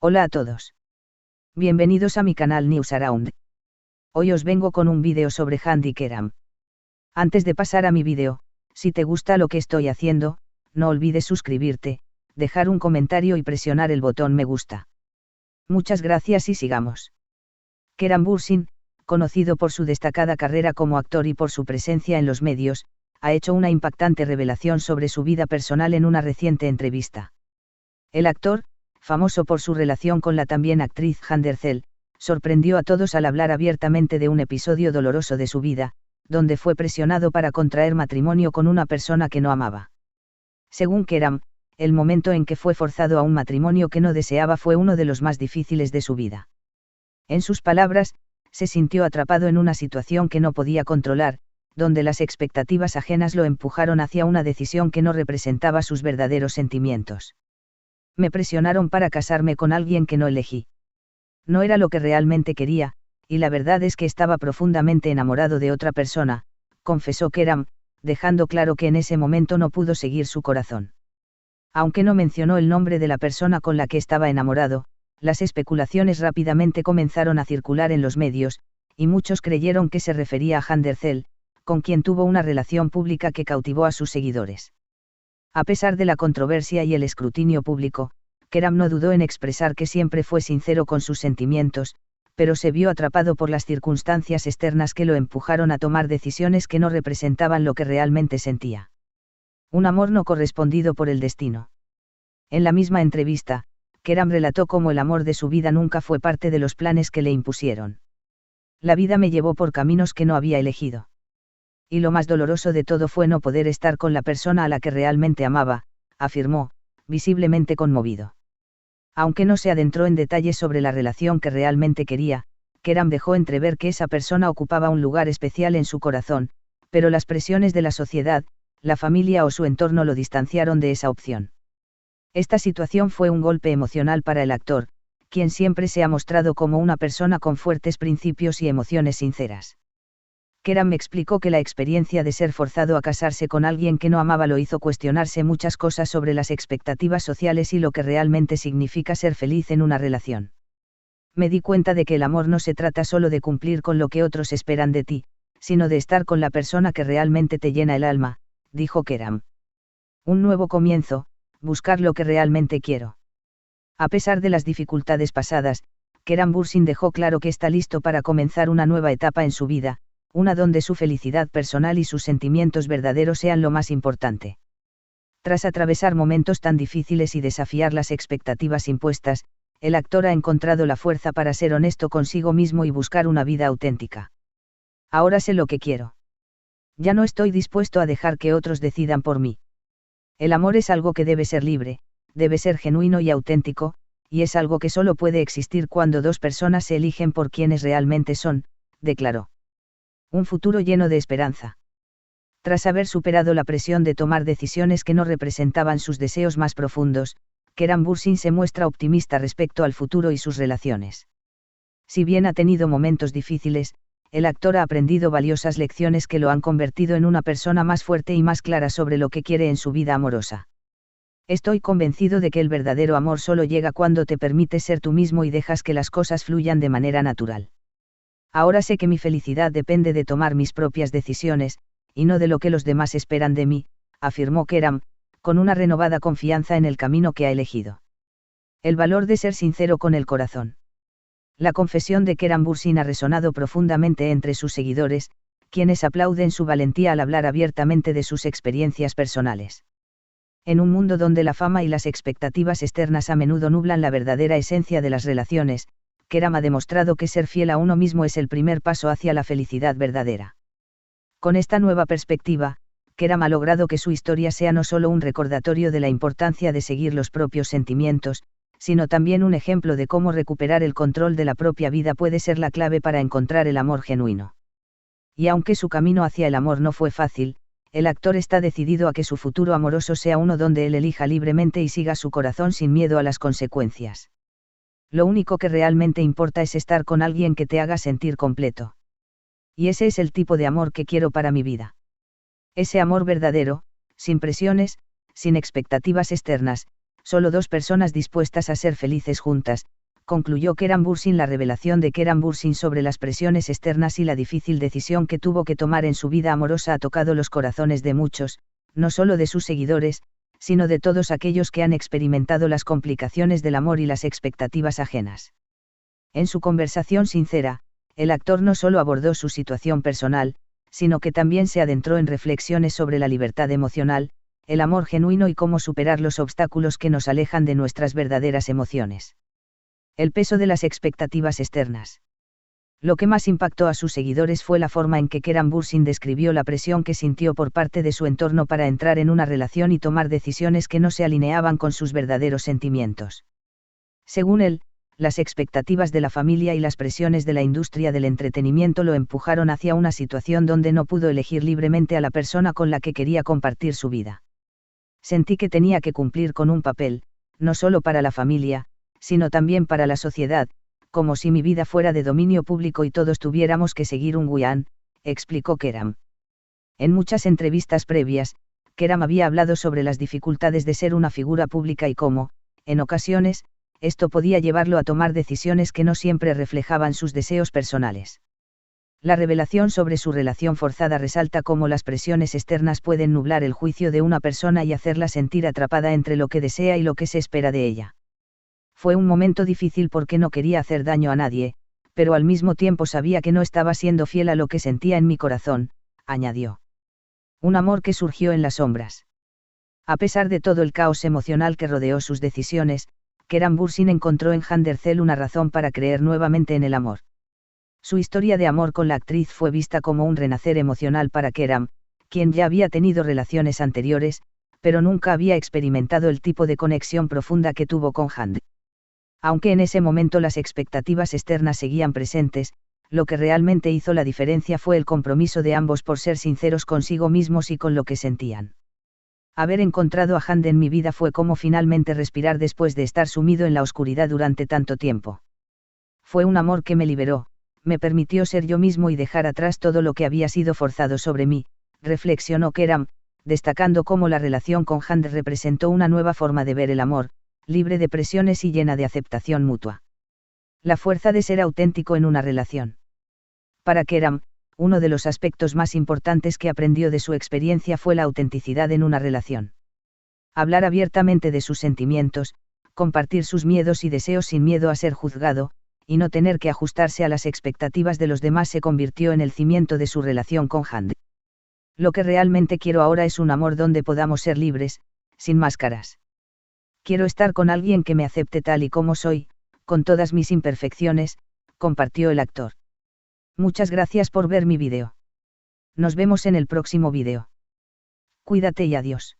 Hola a todos. Bienvenidos a mi canal News Around. Hoy os vengo con un vídeo sobre Handy Keram. Antes de pasar a mi vídeo, si te gusta lo que estoy haciendo, no olvides suscribirte, dejar un comentario y presionar el botón me gusta. Muchas gracias y sigamos. Keram Bürsin, conocido por su destacada carrera como actor y por su presencia en los medios, ha hecho una impactante revelación sobre su vida personal en una reciente entrevista. El actor, famoso por su relación con la también actriz Hande Erçel, sorprendió a todos al hablar abiertamente de un episodio doloroso de su vida, donde fue presionado para contraer matrimonio con una persona que no amaba. Según Keram, el momento en que fue forzado a un matrimonio que no deseaba fue uno de los más difíciles de su vida. En sus palabras, se sintió atrapado en una situación que no podía controlar, donde las expectativas ajenas lo empujaron hacia una decisión que no representaba sus verdaderos sentimientos. Me presionaron para casarme con alguien que no elegí. No era lo que realmente quería, y la verdad es que estaba profundamente enamorado de otra persona, confesó Keram, dejando claro que en ese momento no pudo seguir su corazón. Aunque no mencionó el nombre de la persona con la que estaba enamorado, las especulaciones rápidamente comenzaron a circular en los medios, y muchos creyeron que se refería a Hande Erçel, con quien tuvo una relación pública que cautivó a sus seguidores. A pesar de la controversia y el escrutinio público, Keram no dudó en expresar que siempre fue sincero con sus sentimientos, pero se vio atrapado por las circunstancias externas que lo empujaron a tomar decisiones que no representaban lo que realmente sentía. Un amor no correspondido por el destino. En la misma entrevista, Keram relató cómo el amor de su vida nunca fue parte de los planes que le impusieron. La vida me llevó por caminos que no había elegido. Y lo más doloroso de todo fue no poder estar con la persona a la que realmente amaba, afirmó, visiblemente conmovido. Aunque no se adentró en detalles sobre la relación que realmente quería, Keram dejó entrever que esa persona ocupaba un lugar especial en su corazón, pero las presiones de la sociedad, la familia o su entorno lo distanciaron de esa opción. Esta situación fue un golpe emocional para el actor, quien siempre se ha mostrado como una persona con fuertes principios y emociones sinceras. Keram me explicó que la experiencia de ser forzado a casarse con alguien que no amaba lo hizo cuestionarse muchas cosas sobre las expectativas sociales y lo que realmente significa ser feliz en una relación. Me di cuenta de que el amor no se trata solo de cumplir con lo que otros esperan de ti, sino de estar con la persona que realmente te llena el alma, dijo Keram. Un nuevo comienzo, buscar lo que realmente quiero. A pesar de las dificultades pasadas, Keram Bürsin dejó claro que está listo para comenzar una nueva etapa en su vida, una donde su felicidad personal y sus sentimientos verdaderos sean lo más importante. Tras atravesar momentos tan difíciles y desafiar las expectativas impuestas, el actor ha encontrado la fuerza para ser honesto consigo mismo y buscar una vida auténtica. Ahora sé lo que quiero. Ya no estoy dispuesto a dejar que otros decidan por mí. El amor es algo que debe ser libre, debe ser genuino y auténtico, y es algo que solo puede existir cuando dos personas se eligen por quienes realmente son, declaró. Un futuro lleno de esperanza. Tras haber superado la presión de tomar decisiones que no representaban sus deseos más profundos, Keram Bürsin se muestra optimista respecto al futuro y sus relaciones. Si bien ha tenido momentos difíciles, el actor ha aprendido valiosas lecciones que lo han convertido en una persona más fuerte y más clara sobre lo que quiere en su vida amorosa. Estoy convencido de que el verdadero amor solo llega cuando te permites ser tú mismo y dejas que las cosas fluyan de manera natural. Ahora sé que mi felicidad depende de tomar mis propias decisiones, y no de lo que los demás esperan de mí, afirmó Keram, con una renovada confianza en el camino que ha elegido. El valor de ser sincero con el corazón. La confesión de Keram Bürsin ha resonado profundamente entre sus seguidores, quienes aplauden su valentía al hablar abiertamente de sus experiencias personales. En un mundo donde la fama y las expectativas externas a menudo nublan la verdadera esencia de las relaciones, Keram ha demostrado que ser fiel a uno mismo es el primer paso hacia la felicidad verdadera. Con esta nueva perspectiva, Keram ha logrado que su historia sea no solo un recordatorio de la importancia de seguir los propios sentimientos, sino también un ejemplo de cómo recuperar el control de la propia vida puede ser la clave para encontrar el amor genuino. Y aunque su camino hacia el amor no fue fácil, el actor está decidido a que su futuro amoroso sea uno donde él elija libremente y siga su corazón sin miedo a las consecuencias. Lo único que realmente importa es estar con alguien que te haga sentir completo. Y ese es el tipo de amor que quiero para mi vida. Ese amor verdadero, sin presiones, sin expectativas externas, solo dos personas dispuestas a ser felices juntas, concluyó Keran Bursin. La revelación de Keran Bursin sobre las presiones externas y la difícil decisión que tuvo que tomar en su vida amorosa ha tocado los corazones de muchos, no solo de sus seguidores, sino de todos aquellos que han experimentado las complicaciones del amor y las expectativas ajenas. En su conversación sincera, el actor no solo abordó su situación personal, sino que también se adentró en reflexiones sobre la libertad emocional, el amor genuino y cómo superar los obstáculos que nos alejan de nuestras verdaderas emociones. El peso de las expectativas externas. Lo que más impactó a sus seguidores fue la forma en que Keran Bursin describió la presión que sintió por parte de su entorno para entrar en una relación y tomar decisiones que no se alineaban con sus verdaderos sentimientos. Según él, las expectativas de la familia y las presiones de la industria del entretenimiento lo empujaron hacia una situación donde no pudo elegir libremente a la persona con la que quería compartir su vida. Sentí que tenía que cumplir con un papel, no solo para la familia, sino también para la sociedad, como si mi vida fuera de dominio público y todos tuviéramos que seguir un guión, explicó Keran. En muchas entrevistas previas, Keran había hablado sobre las dificultades de ser una figura pública y cómo, en ocasiones, esto podía llevarlo a tomar decisiones que no siempre reflejaban sus deseos personales. La revelación sobre su relación forzada resalta cómo las presiones externas pueden nublar el juicio de una persona y hacerla sentir atrapada entre lo que desea y lo que se espera de ella. Fue un momento difícil porque no quería hacer daño a nadie, pero al mismo tiempo sabía que no estaba siendo fiel a lo que sentía en mi corazón, añadió. Un amor que surgió en las sombras. A pesar de todo el caos emocional que rodeó sus decisiones, Keran Bursin encontró en Hande Erçel una razón para creer nuevamente en el amor. Su historia de amor con la actriz fue vista como un renacer emocional para Keran, quien ya había tenido relaciones anteriores, pero nunca había experimentado el tipo de conexión profunda que tuvo con Hande. Aunque en ese momento las expectativas externas seguían presentes, lo que realmente hizo la diferencia fue el compromiso de ambos por ser sinceros consigo mismos y con lo que sentían. Haber encontrado a Hande en mi vida fue como finalmente respirar después de estar sumido en la oscuridad durante tanto tiempo. Fue un amor que me liberó, me permitió ser yo mismo y dejar atrás todo lo que había sido forzado sobre mí, reflexionó Keran, destacando cómo la relación con Hande representó una nueva forma de ver el amor, libre de presiones y llena de aceptación mutua. La fuerza de ser auténtico en una relación. Para Keran, uno de los aspectos más importantes que aprendió de su experiencia fue la autenticidad en una relación. Hablar abiertamente de sus sentimientos, compartir sus miedos y deseos sin miedo a ser juzgado, y no tener que ajustarse a las expectativas de los demás se convirtió en el cimiento de su relación con Hande. Lo que realmente quiero ahora es un amor donde podamos ser libres, sin máscaras. Quiero estar con alguien que me acepte tal y como soy, con todas mis imperfecciones, compartió el actor. Muchas gracias por ver mi vídeo. Nos vemos en el próximo vídeo. Cuídate y adiós.